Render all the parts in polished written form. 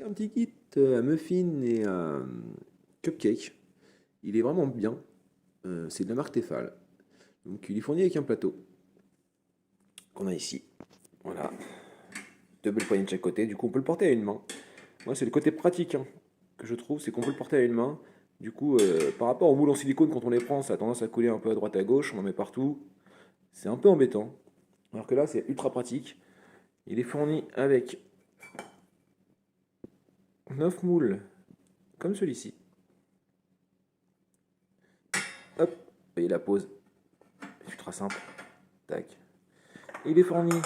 Un petit kit à muffin et à cupcake. Il est vraiment bien. C'est de la marque Tefal. Donc il est fourni avec un plateau qu'on a ici. Voilà. Deux belles poignées de chaque côté. Du coup, on peut le porter à une main. Moi, c'est le côté pratique hein, que je trouve, c'est qu'on peut le porter à une main. Du coup, par rapport aux moules en silicone, quand on les prend, ça a tendance à couler un peu à droite à gauche. On en met partout. C'est un peu embêtant. Alors que là, c'est ultra pratique. Il est fourni avec 9 moules comme celui-ci. Hop, et la pose. C'est ultra simple. Tac. Il est fourni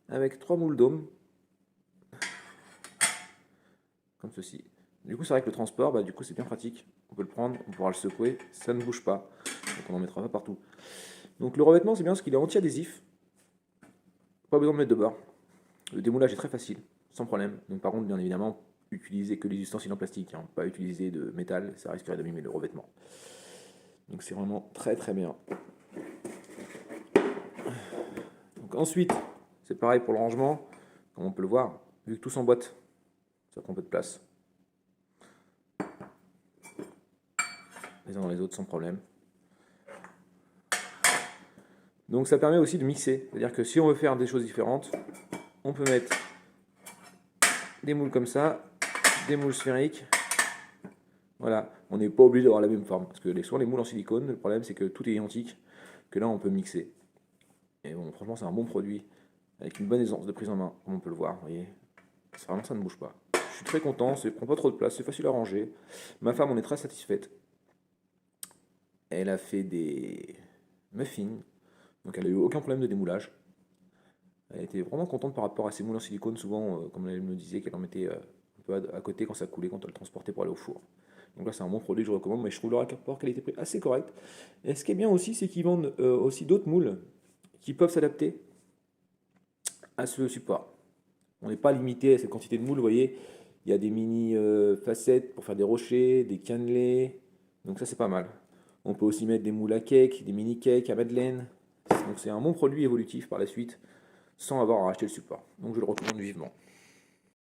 avec 3 moules d'aume. Comme ceci. Du coup, c'est vrai que le transport, du coup, c'est bien pratique. On peut le prendre, on pourra le secouer, ça ne bouge pas. Donc on n'en mettra pas partout. Donc le revêtement, c'est bien parce qu'il est anti-adhésif. Pas besoin de mettre de beurre. Le démoulage est très facile, sans problème. Donc par contre, bien évidemment, utiliser que les ustensiles en plastique, hein, pas utiliser de métal, ça risquerait d'abîmer le revêtement. Donc c'est vraiment très très bien. Donc ensuite, c'est pareil pour le rangement. Comme on peut le voir, vu que tout s'emboîte, ça prend peu de place. Les uns dans les autres sans problème. Donc ça permet aussi de mixer. C'est-à-dire que si on veut faire des choses différentes, on peut mettre des moules comme ça, des moules sphériques. Voilà, on n'est pas obligé d'avoir la même forme. Parce que souvent les moules en silicone, le problème c'est que tout est identique, que là on peut mixer. Et bon, franchement c'est un bon produit, avec une bonne aisance de prise en main, comme on peut le voir, vous voyez. Vraiment ça ne bouge pas. Je suis très content, ça ne prend pas trop de place, c'est facile à ranger. Ma femme en est très satisfaite. Elle a fait des muffins, donc elle n'a eu aucun problème de démoulage. Elle était vraiment contente par rapport à ces moules en silicone, souvent, comme elle me disait, qu'elle en mettait un peu à côté quand ça coulait, quand elle le transportait pour aller au four. Donc là, c'est un bon produit que je recommande, mais je trouve le rapport qualité-prix assez correct. Et ce qui est bien aussi, c'est qu'ils vendent aussi d'autres moules qui peuvent s'adapter à ce support. On n'est pas limité à cette quantité de moules, vous voyez. Il y a des mini facettes pour faire des rochers, des cannelés. Donc ça, c'est pas mal. On peut aussi mettre des moules à cake, des mini cakes à madeleine. Donc c'est un bon produit évolutif par la suite, sans avoir à racheter le support. Donc je le recommande vivement.